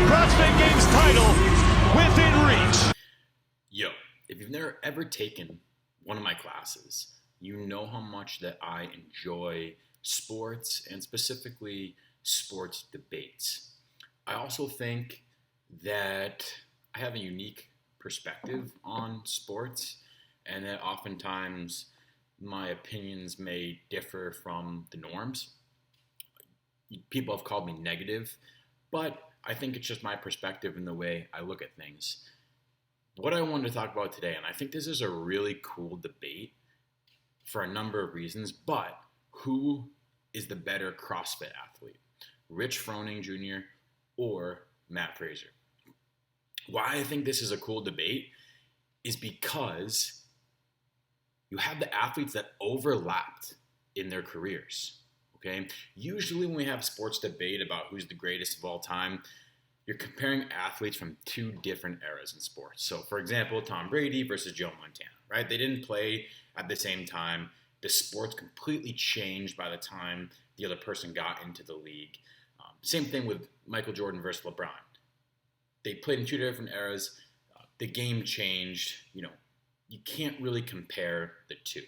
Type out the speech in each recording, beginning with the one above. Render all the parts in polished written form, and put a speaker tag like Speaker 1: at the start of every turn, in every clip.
Speaker 1: CrossFit Games title within reach.
Speaker 2: Yo, if you've never ever taken one of my classes, you know how much that I enjoy sports and specifically sports debates. I also think that I have a unique perspective on sports and that oftentimes my opinions may differ from the norms. People have called me negative, but I think it's just my perspective and the way I look at things. What I wanted to talk about today, and I think this is a really cool debate for a number of reasons, but who is the better CrossFit athlete? Rich Froning Jr. or Matt Fraser? Why I think this is a cool debate is because you have the athletes that overlapped in their careers, okay? Usually when we have sports debate about who's the greatest of all time, you're comparing athletes from two different eras in sports. So, for example, Tom Brady versus Joe Montana, right? They didn't play at the same time. The sports completely changed by the time the other person got into the league. Same thing with Michael Jordan versus LeBron. They played in two different eras. The game changed. You can't really compare the two.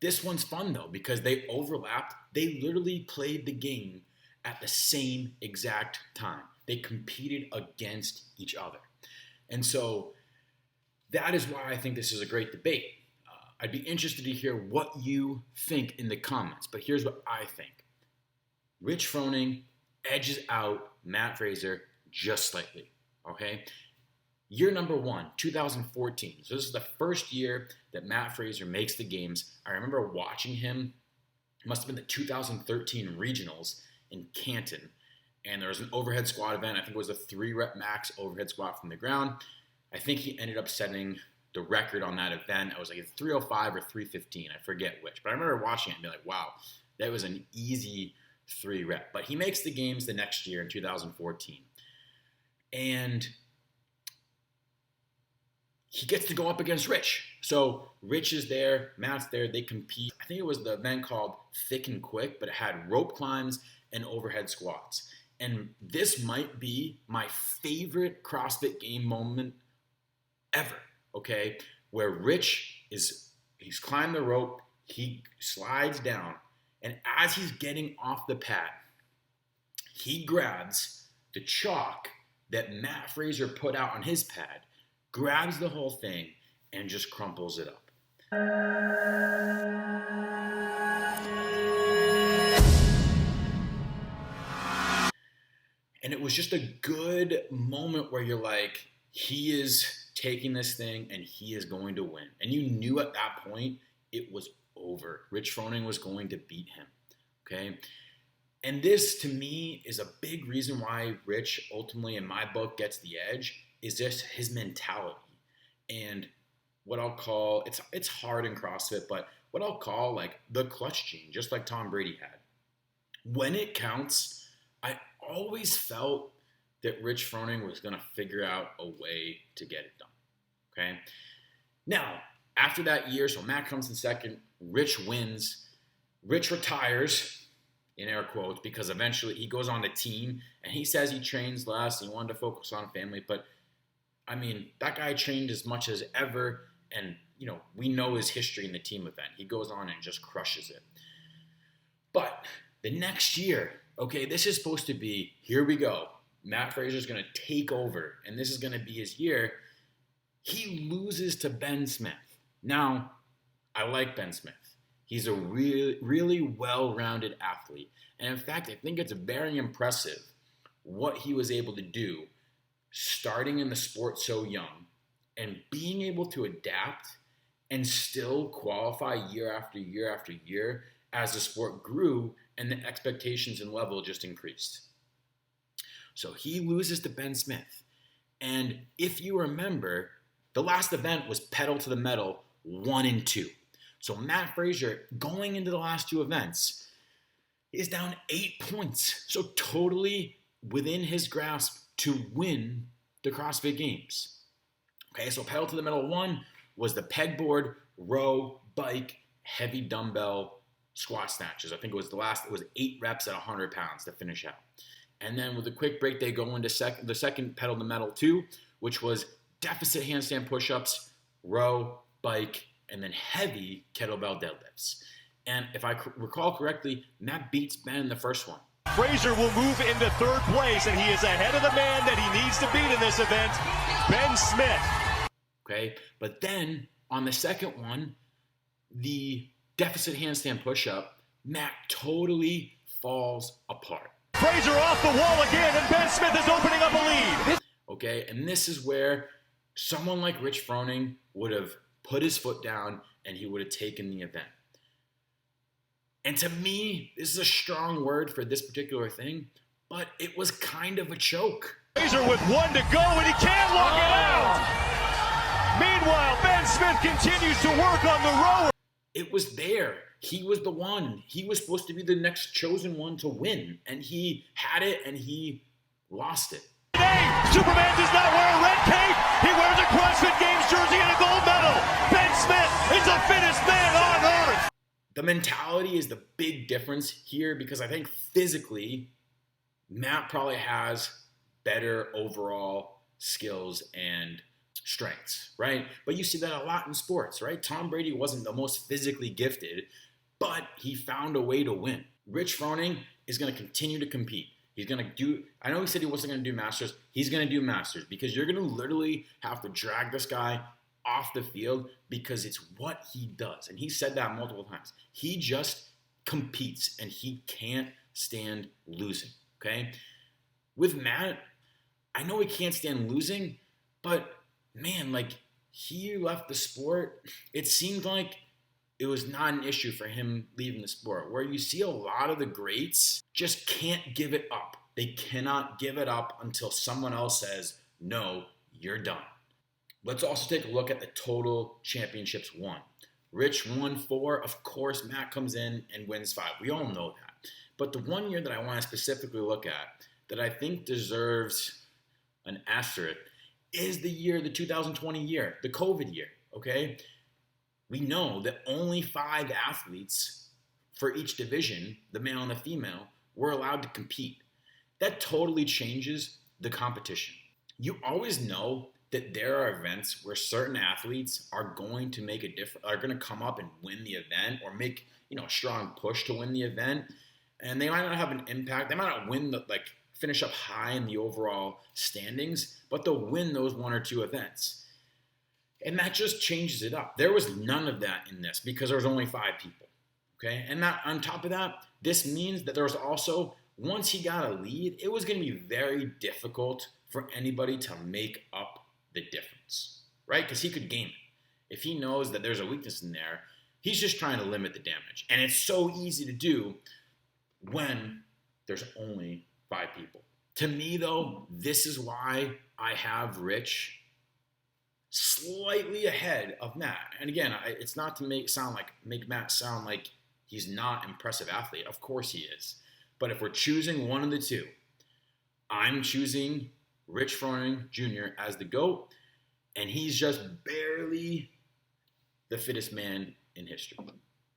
Speaker 2: This one's fun, though, because they overlapped. They literally played the game at the same exact time. They competed against each other. And so that is why I think this is a great debate. I'd be interested to hear what you think in the comments, but here's what I think. Rich Froning edges out Matt Fraser just slightly, okay? Year number one, 2014. So this is the first year that Matt Fraser makes the games. I remember watching him. It must have been the 2013 regionals in Canton. And there was an overhead squat event. I think it was a 3-rep max overhead squat from the ground. I think he ended up setting the record on that event. It was like a 305 or 315. I forget which. But I remember watching it and being like, wow, that was an easy 3-rep. But he makes the games the next year in 2014. And he gets to go up against Rich. So Rich is there, Matt's there, they compete. I think it was the event called Thick and Quick, but it had rope climbs and overhead squats. And this might be my favorite CrossFit game moment ever, okay? Where he's climbed the rope, he slides down, and as he's getting off the pad, he grabs the chalk that Matt Fraser put out on his pad, grabs the whole thing, and just crumples it up. And it was just a good moment where you're like, he is taking this thing and he is going to win. And you knew at that point it was over. Rich Froning was going to beat him, okay? And this, to me, is a big reason why Rich ultimately, in my book, gets the edge, is just his mentality. And what I'll call, it's hard in CrossFit, but what I'll call like the clutch gene, just like Tom Brady had. When it counts, I always felt that Rich Froning was going to figure out a way to get it done, okay? Now, after that year, so Matt comes in second, Rich wins, Rich retires, in air quotes, because eventually he goes on the team, and he says he trains less, he wanted to focus on family, but I mean, that guy trained as much as ever, and, we know his history in the team event. He goes on and just crushes it. But the next year, okay, this is supposed to be, here we go. Matt Fraser's going to take over, and this is going to be his year. He loses to Ben Smith. Now, I like Ben Smith. He's a really, really well-rounded athlete. And in fact, I think it's very impressive what he was able to do starting in the sport so young and being able to adapt and still qualify year after year after year as the sport grew and the expectations and level just increased. So he loses to Ben Smith. And if you remember, the last event was pedal to the metal 1 and 2. So Matt Fraser, going into the last two events, is down 8 points. So totally within his grasp to win the CrossFit Games. Okay, so pedal to the metal 1 was the pegboard, row, bike, heavy dumbbell, squat snatches. I think it was 8 reps at 100 pounds to finish out. And then with a quick break, they go into the second pedal to metal 2, which was deficit handstand push-ups, row, bike, and then heavy kettlebell deadlifts. And if I recall correctly, Matt beats Ben in the first one.
Speaker 1: Fraser will move into third place, and he is ahead of the man that he needs to beat in this event, Ben Smith.
Speaker 2: Okay, but then on the second one, the deficit handstand push-up, Matt totally falls apart.
Speaker 1: Fraser off the wall again, and Ben Smith is opening up a lead.
Speaker 2: Okay, and this is where someone like Rich Froning would have put his foot down and he would have taken the event. And to me, this is a strong word for this particular thing, but it was kind of a choke.
Speaker 1: Fraser with 1 to go, and he can't walk it out. Meanwhile, Ben Smith continues to work on the rower.
Speaker 2: It was there. He was the one. He was supposed to be the next chosen one to win, and he had it, and he lost it.
Speaker 1: Today, Superman does not wear a red cape. He wears a CrossFit Games jersey and a gold medal. Ben Smith is the fittest man on earth.
Speaker 2: The mentality is the big difference here because I think physically, Matt probably has better overall skills and strengths, right? But you see that a lot in sports, right? Tom Brady wasn't the most physically gifted, but he found a way to win. Rich Froning is going to continue to compete. He's going to do, I know he said he wasn't going to do Masters. He's going to do Masters because you're going to literally have to drag this guy off the field because it's what he does. And he said that multiple times. He just competes and he can't stand losing, okay? With Matt, I know he can't stand losing, but man, like he left the sport. It seemed like it was not an issue for him leaving the sport, where you see a lot of the greats just can't give it up. They cannot give it up until someone else says, no, you're done. Let's also take a look at the total championships won. Rich won 4. Of course, Matt comes in and wins 5. We all know that. But the one year that I want to specifically look at that I think deserves an asterisk is the 2020 year, the COVID year, okay? We know that only 5 athletes for each division, the male and the female, were allowed to compete. That totally changes the competition. You always know that there are events where certain athletes are going to make a difference, are going to come up and win the event or make, a strong push to win the event. And they might not have an impact. They might not win finish up high in the overall standings, but they'll win those 1 or 2 events. And that just changes it up. There was none of that in this because there was only 5 people, okay? And that, on top of that, this means that there was also, once he got a lead, it was going to be very difficult for anybody to make up the difference, right? Because he could game it. If he knows that there's a weakness in there, he's just trying to limit the damage. And it's so easy to do when there's only 5 people. To me, though, this is why I have Rich slightly ahead of Matt. And again, it's not to make Matt sound like he's not an impressive athlete. Of course he is. But if we're choosing one of the two, I'm choosing Rich Froning Jr. as the GOAT, and he's just barely the fittest man in history.